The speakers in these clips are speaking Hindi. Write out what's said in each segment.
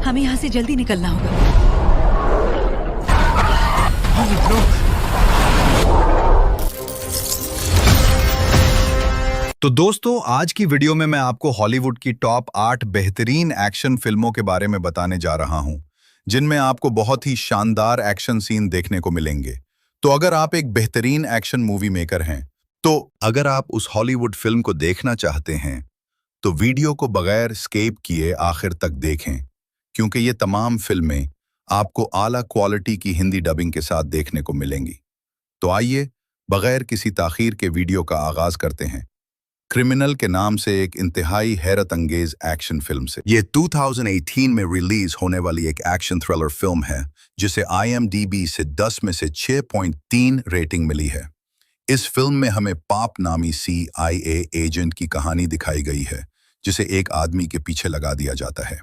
हमें यहाँ से जल्दी निकलना होगा। तो दोस्तों, आज की वीडियो में मैं आपको हॉलीवुड की टॉप 8 बेहतरीन एक्शन फिल्मों के बारे में बताने जा रहा हूं, जिनमें आपको बहुत ही शानदार एक्शन सीन देखने को मिलेंगे। तो अगर आप एक बेहतरीन एक्शन मूवी मेकर हैं, तो अगर आप उस हॉलीवुड फिल्म को देखना चाहते हैं, तो वीडियो को बगैर स्किप किए आखिर तक देखें, क्योंकि ये तमाम फिल्में आपको आला क्वालिटी की हिंदी डबिंग के साथ देखने को मिलेंगी। तो आइए, बगैर किसी ताखीर के वीडियो का आगाज करते हैं क्रिमिनल के नाम से एक इंतहाई हैरत अंगेज एक्शन फिल्म से। ये 2018 में रिलीज होने वाली एक एक्शन थ्रिलर फिल्म है, जिसे IMDb से 10 में से 6.3 रेटिंग मिली है। इस फिल्म में हमें पाप नामी CIA एजेंट की कहानी दिखाई गई है, जिसे एक आदमी के पीछे लगा दिया जाता है।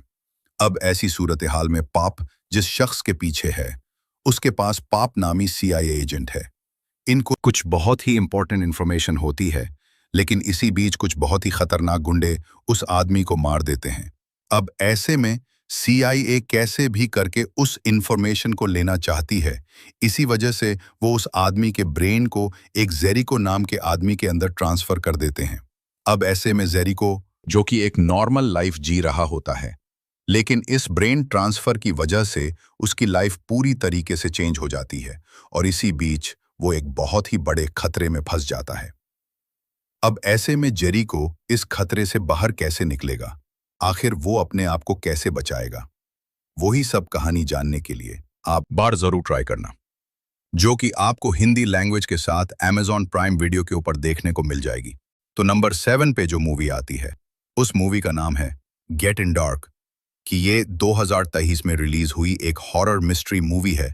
अब ऐसी सूरत हाल में पाप जिस शख्स के पीछे है, उसके पास पाप नामी CIA एजेंट है। इनको कुछ बहुत ही इंपॉर्टेंट इंफॉर्मेशन होती है, लेकिन इसी बीच कुछ बहुत ही खतरनाक गुंडे उस आदमी को मार देते हैं। अब ऐसे में CIA कैसे भी करके उस इंफॉर्मेशन को लेना चाहती है, इसी वजह से वो उस आदमी के ब्रेन को एक जेरिको नाम के आदमी के अंदर ट्रांसफर कर देते हैं। अब ऐसे में जेरिको, जो कि एक नॉर्मल लाइफ जी रहा होता है, लेकिन इस ब्रेन ट्रांसफर की वजह से उसकी लाइफ पूरी तरीके से चेंज हो जाती है और इसी बीच वो एक बहुत ही बड़े खतरे में फंस जाता है। अब ऐसे में जेरिको इस खतरे से बाहर कैसे निकलेगा, आखिर वो अपने आप को कैसे बचाएगा, वही सब कहानी जानने के लिए आप बार जरूर ट्राई करना, जो कि आपको हिंदी लैंग्वेज के साथ Amazon प्राइम वीडियो के ऊपर देखने को मिल जाएगी। तो नंबर 7 पे जो मूवी आती है, उस मूवी का नाम है गेट इन डार्क, कि ये 2023 में रिलीज हुई एक हॉरर मिस्ट्री मूवी है,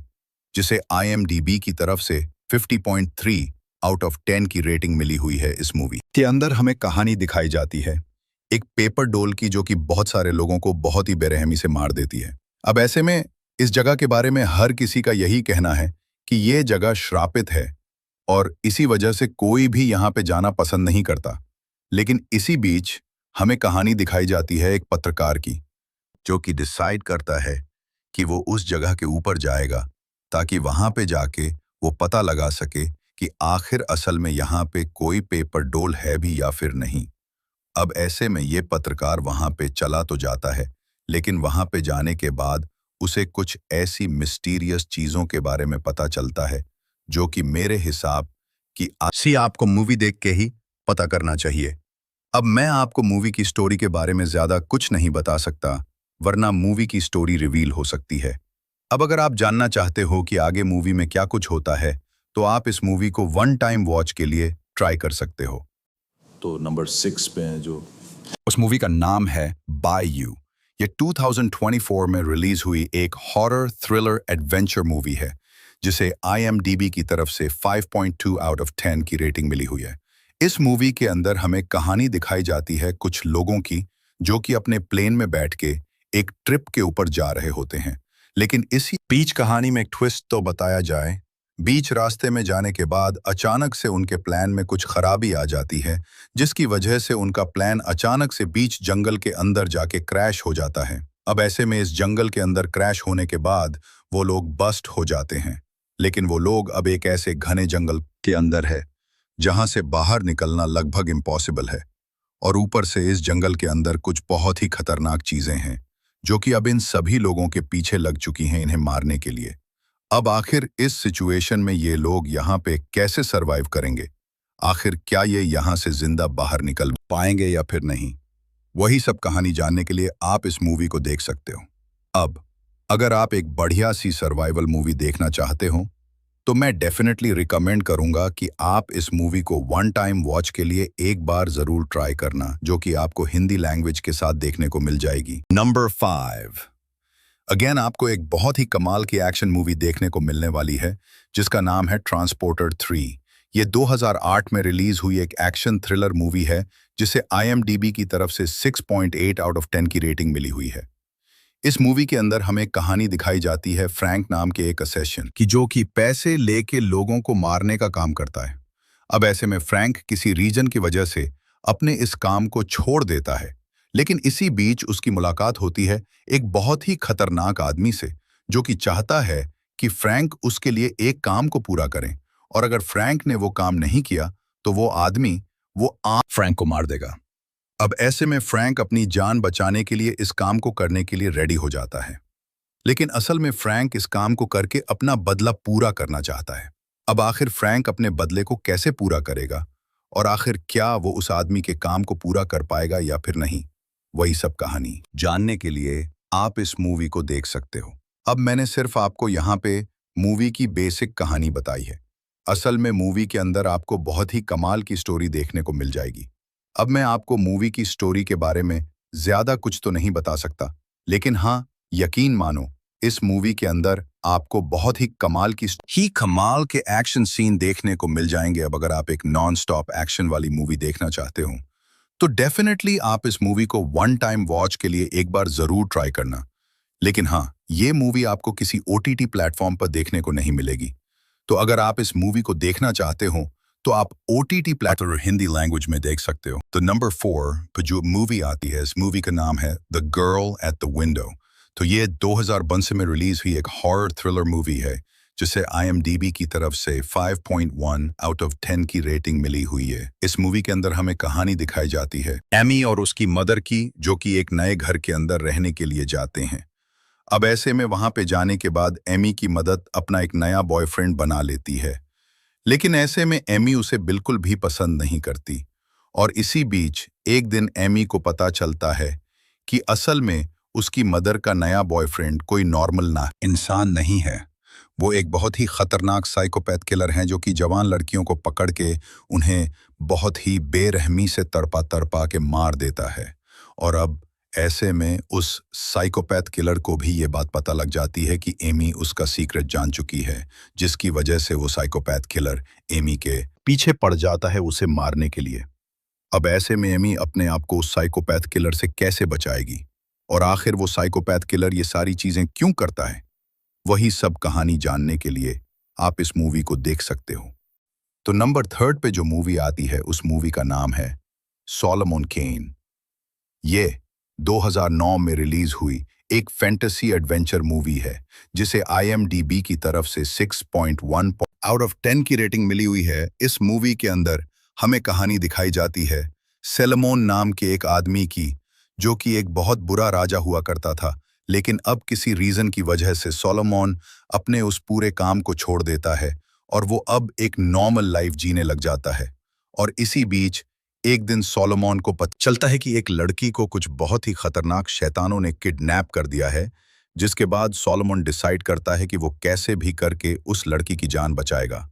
जिसे IMDb की तरफ से 50.3 आउट ऑफ 10 की रेटिंग मिली हुई है। इस मूवी के अंदर हमें कहानी दिखाई जाती है एक पेपर डॉल की, जो कि बहुत सारे लोगों को बहुत ही बेरहमी से मार देती है। अब ऐसे में इस जगह के बारे में हर किसी का यही कहना है कि ये जगह श्रापित है और इसी वजह से कोई भी यहाँ पे जाना पसंद नहीं करता। लेकिन इसी बीच हमें कहानी दिखाई जाती है एक पत्रकार की, जो कि डिसाइड करता है कि वो उस जगह के ऊपर जाएगा ताकि वहां पे जाके वो पता लगा सके कि आखिर असल में यहाँ पे कोई पेपर डॉल है भी या फिर नहीं। अब ऐसे में ये पत्रकार वहां पे चला तो जाता है, लेकिन वहां पे जाने के बाद उसे कुछ ऐसी मिस्टीरियस चीजों के बारे में पता चलता है, जो कि मेरे हिसाब की आपको मूवी देख के ही पता करना चाहिए। अब मैं आपको मूवी की स्टोरी के बारे में ज्यादा कुछ नहीं बता सकता, वरना मूवी की स्टोरी रिवील हो सकती है। अब अगर आप जानना चाहते हो कि आगे मूवी में क्या कुछ होता है, तो आप इस मूवी को 1 टाइम वॉच के लिए ट्राई कर सकते हो। तो नंबर 6 पे है जो उस मूवी का नाम है बाय यू। ये 2024 में रिलीज हुई एक हॉरर थ्रिलर एडवेंचर मूवी है, जिसे IMDb की तरफ से 5.2 आउट ऑफ 10 की रेटिंग मिली हुई है। इस मूवी के अंदर हमें कहानी दिखाई जाती है कुछ लोगों की, जो कि अपने प्लेन में बैठ के एक ट्रिप के ऊपर जा रहे होते हैं। लेकिन इसी बीच कहानी में एक ट्विस्ट तो बताया जाए, बीच रास्ते में जाने के बाद अचानक से उनके प्लान में कुछ खराबी आ जाती है, जिसकी वजह से उनका प्लान अचानक से बीच जंगल के अंदर जाके क्रैश हो जाता है। अब ऐसे में इस जंगल के अंदर क्रैश होने के बाद वो लोग बस्ट हो जाते हैं, लेकिन वो लोग अब एक ऐसे घने जंगल के अंदर है जहां से बाहर निकलना लगभग इम्पॉसिबल है, और ऊपर से इस जंगल के अंदर कुछ बहुत ही खतरनाक चीजें हैं, जो कि अब इन सभी लोगों के पीछे लग चुकी हैं इन्हें मारने के लिए। अब आखिर इस सिचुएशन में ये लोग यहाँ पे कैसे सरवाइव करेंगे, आखिर क्या ये यहाँ से जिंदा बाहर निकल पाएंगे या फिर नहीं, वही सब कहानी जानने के लिए आप इस मूवी को देख सकते हो। अब अगर आप एक बढ़िया सी सर्वाइवल मूवी देखना चाहते हो, तो मैं डेफिनेटली रिकमेंड करूंगा कि आप इस मूवी को 1 टाइम वॉच के लिए एक बार जरूर ट्राई करना, जो कि आपको हिंदी लैंग्वेज के साथ देखने को मिल जाएगी। नंबर 5, अगेन आपको एक बहुत ही कमाल की एक्शन मूवी देखने को मिलने वाली है, जिसका नाम है ट्रांसपोर्टर 3। ये 2008 में रिलीज हुई एक एक्शन थ्रिलर मूवी है, जिसे IMDb की तरफ से 6.8 आउट ऑफ 10 की रेटिंग मिली हुई है। इस मूवी के अंदर हमें कहानी दिखाई जाती है फ्रैंक नाम के एक असैसिन की, जो कि पैसे लेके लोगों को मारने का काम करता है। अब ऐसे में फ्रैंक किसी रीजन की वजह से अपने इस काम को छोड़ देता है, लेकिन इसी बीच उसकी मुलाकात होती है एक बहुत ही खतरनाक आदमी से, जो कि चाहता है कि फ्रैंक उसके लिए एक काम को पूरा करें, और अगर फ्रैंक ने वो काम नहीं किया तो वो आदमी वो आम फ्रैंक को मार देगा। अब ऐसे में फ्रैंक अपनी जान बचाने के लिए इस काम को करने के लिए रेडी हो जाता है, लेकिन असल में फ्रैंक इस काम को करके अपना बदला पूरा करना चाहता है। अब आखिर फ्रैंक अपने बदले को कैसे पूरा करेगा, और आखिर क्या वो उस आदमी के काम को पूरा कर पाएगा या फिर नहीं, वही सब कहानी जानने के लिए आप इस मूवी को देख सकते हो। अब मैंने सिर्फ आपको यहाँ पे मूवी की बेसिक कहानी बताई है। असल में मूवी के अंदर आपको बहुत ही कमाल की स्टोरी देखने को मिल जाएगी। अब मैं आपको मूवी की स्टोरी के बारे में ज्यादा कुछ तो नहीं बता सकता, लेकिन हाँ, यकीन मानो, इस मूवी के अंदर आपको बहुत ही कमाल के एक्शन सीन देखने को मिल जाएंगे। अब अगर आप एक नॉन स्टॉप एक्शन वाली मूवी देखना चाहते हो तो डेफिनेटली आप इस मूवी को वन टाइम वॉच के लिए एक बार जरूर ट्राई करना। लेकिन हाँ, ये मूवी आपको किसी ओटीटी प्लेटफॉर्म पर देखने को नहीं मिलेगी। तो अगर आप इस मूवी को देखना चाहते हो तो आप ओटीटी प्लेटफॉर्म हिंदी लैंग्वेज में देख सकते हो। तो नंबर 4 पर जो मूवी आती है, इस मूवी का नाम है the girl at the window. तो ये 2022 में रिलीज हुई एक हॉरर थ्रिलर मूवी है, जिसे IMDb की तरफ से 5.1 आउट ऑफ 10 की रेटिंग मिली हुई है। इस मूवी के अंदर हमें कहानी दिखाई जाती है एमी और उसकी मदर की, जो कि एक नए घर के अंदर रहने के लिए जाते हैं। अब ऐसे में वहां पे जाने के बाद एमी की मदद अपना एक नया बॉयफ्रेंड बना लेती है, लेकिन ऐसे में एमी उसे बिल्कुल भी पसंद नहीं करती। और इसी बीच एक दिन एमी को पता चलता है कि असल में उसकी मदर का नया बॉयफ्रेंड कोई नॉर्मल ना इंसान नहीं है। वो एक बहुत ही खतरनाक साइकोपैथ किलर हैं, जो कि जवान लड़कियों को पकड़ के उन्हें बहुत ही बेरहमी से तड़पा तड़पा के मार देता है। और अब ऐसे में उस साइकोपैथ किलर को भी ये बात पता लग जाती है कि एमी उसका सीक्रेट जान चुकी है, जिसकी वजह से वो साइकोपैथ किलर एमी के पीछे पड़ जाता है उसे मारने के लिए। अब ऐसे में एमी अपने आप को उस साइकोपैथ किलर से कैसे बचाएगी, और आखिर वो साइकोपैथ किलर ये सारी चीजें क्यों करता है, वही सब कहानी जानने के लिए आप इस मूवी को देख सकते हो। तो नंबर 3 पे जो मूवी आती है, उस मूवी का नाम है सोलोमन केन। ये 2009 में रिलीज हुई एक फैंटेसी एडवेंचर मूवी है, जिसे IMDb की तरफ से 6.1 आउट ऑफ 10 की रेटिंग मिली हुई है। इस मूवी के अंदर हमें कहानी दिखाई जाती है सेलमोन नाम के एक आदमी की, जो कि एक बहुत बुरा राजा हुआ करता था। लेकिन अब किसी रीजन की वजह से सोलोमन अपने उस पूरे काम को छोड़ देता है और वो अब एक नॉर्मल लाइफ जीने लग जाता है। और इसी बीच एक दिन सोलोमन को पता चलता है कि एक लड़की को कुछ बहुत ही खतरनाक शैतानों ने किडनैप कर दिया है, जिसके बाद सोलोमन डिसाइड करता है कि वो कैसे भी करके उस लड़की की जान बचाएगा।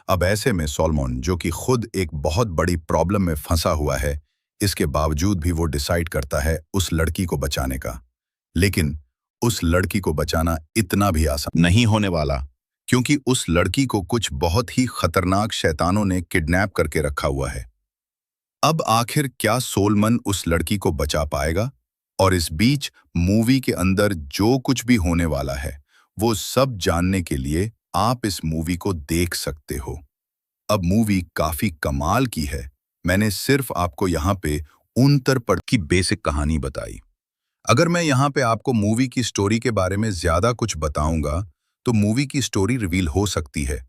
अब ऐसे में सोलोमन, जो कि खुद एक बहुत बड़ी प्रॉब्लम में फंसा हुआ है, इसके बावजूद भी वो डिसाइड करता है उस लड़की को बचाने का। लेकिन उस लड़की को बचाना इतना भी आसान नहीं होने वाला, क्योंकि उस लड़की को कुछ बहुत ही खतरनाक शैतानों ने किडनैप करके रखा हुआ है। अब आखिर क्या सोलोमन उस लड़की को बचा पाएगा? और इस बीच मूवी के अंदर जो कुछ भी होने वाला है, वो सब जानने के लिए आप इस मूवी को देख सकते हो। अब मूवी काफी कमाल की है। मैंने सिर्फ आपको यहाँ पे उन पर की बेसिक कहानी बताई। अगर मैं यहाँ पे आपको मूवी की स्टोरी के बारे में ज्यादा कुछ बताऊंगा तो मूवी की स्टोरी रिवील हो सकती है।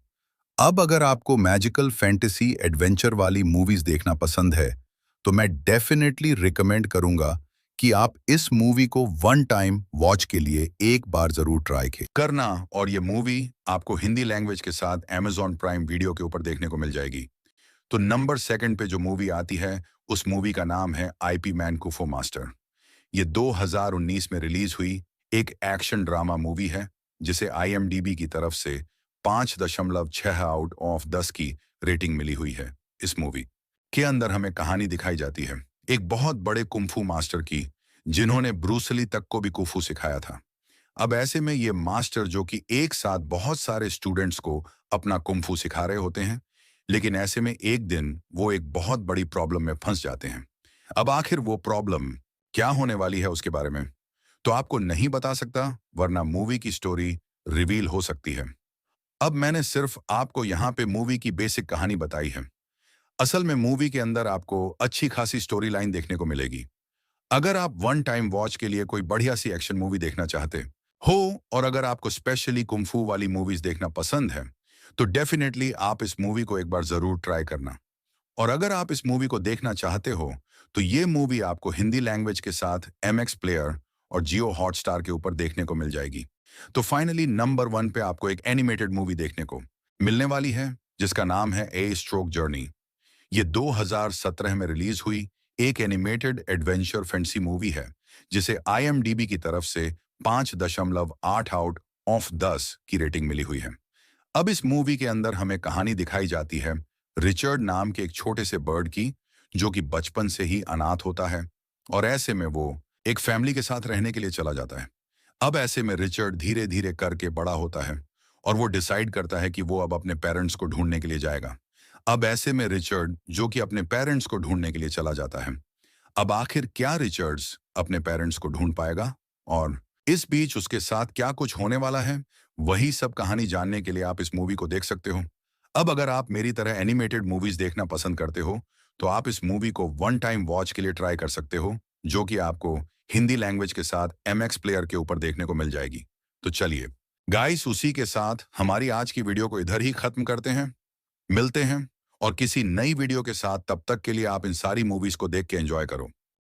अब अगर आपको मैजिकल फैंटेसी एडवेंचर वाली मूवीज देखना पसंद है तो मैं डेफिनेटली रिकमेंड करूंगा कि आप इस मूवी को वन टाइम वॉच के लिए एक बार जरूर ट्राई करना। और ये मूवी आपको हिंदी लैंग्वेज के साथ Amazon प्राइम वीडियो के ऊपर देखने को मिल जाएगी। तो नंबर 2 पे जो मूवी आती है, उस मूवी का नाम है IP मैन कुफो मास्टर। ये 2019 में रिलीज हुई एक एक्शन ड्रामा मूवी है, जिसे IMDb की तरफ से 5.6 आउट ऑफ 10 की रेटिंग मिली हुई है। इस मूवी के अंदर हमें कहानी दिखाई जाती है एक बहुत बड़े कुंफू मास्टर की, जिन्होंने ब्रूस ली तक को भी कुंफू सिखाया था। अब ऐसे में ये मास्टर, जो कि एक साथ बहुत सारे स्टूडेंट्स को अपना कुंफू सिखा रहे होते हैं, लेकिन ऐसे में एक दिन वो एक बहुत बड़ी प्रॉब्लम में फंस जाते हैं। अब आखिर वो प्रॉब्लम क्या होने वाली है उसके बारे में तो आपको नहीं बता सकता, वरना मूवी की स्टोरी रिवील हो सकती है। अब मैंने सिर्फ आपको यहाँ पे मूवी की बेसिक कहानी बताई है। असल में मूवी के अंदर आपको अच्छी खासी स्टोरी लाइन देखने को मिलेगी। अगर आप वन टाइम वॉच के लिए कोई बढ़िया सी एक्शन मूवी देखना चाहते हो और अगर आपको स्पेशली कुंफू वाली मूवीज देखना पसंद है तो डेफिनेटली आप इस मूवी को एक बार जरूर ट्राई करना। और अगर आप इस मूवी को देखना चाहते हो तो ये मूवी आपको हिंदी लैंग्वेज के साथ MX प्लेयर और जियो हॉटस्टार के ऊपर देखने को मिल जाएगी। तो फाइनली नंबर 1 पे आपको एक एनिमेटेड मूवी देखने को मिलने वाली है जिसका नाम है ए स्ट्रोक जर्नी। ये 2017 में रिलीज हुई एक एनिमेटेड एडवेंचर फैंटेसी मूवी है जिसे IMDb की तरफ से 5.8 आउट ऑफ 10 की रेटिंग मिली हुई है। अब इस मूवी के अंदर हमें कहानी दिखाई जाती है रिचर्ड नाम के एक छोटे से बर्ड की जो कि बचपन से ही अनाथ होता है और ऐसे में वो एक फैमिली के साथ रहने के लिए चला जाता है। अब ऐसे में रिचर्ड धीरे धीरे करके बड़ा होता है और वो डिसाइड करता है कि वो अब अपने पेरेंट्स को ढूंढने के लिए जाएगा। अब ऐसे में रिचर्ड जो कि अपने पेरेंट्स को ढूंढने के लिए चला जाता है, अब आखिर क्या रिचर्ड्स अपने पेरेंट्स को ढूंढ पाएगा और इस बीच उसके साथ क्या कुछ होने वाला है, वही सब कहानी जानने के लिए आप इस मूवी को देख सकते हो। अब अगर आप मेरी तरह एनिमेटेड मूवीज देखना पसंद करते हो तो आप इस मूवी को वन टाइम वॉच के लिए ट्राई कर सकते हो जो कि आपको हिंदी लैंग्वेज के साथ MX प्लेयर के ऊपर देखने को मिल जाएगी। तो चलिए गाइस, उसी के साथ हमारी आज की वीडियो को इधर ही खत्म करते हैं। मिलते हैं और किसी नई वीडियो के साथ, तब तक के लिए आप इन सारी मूवीज को देख के एंजॉय करो।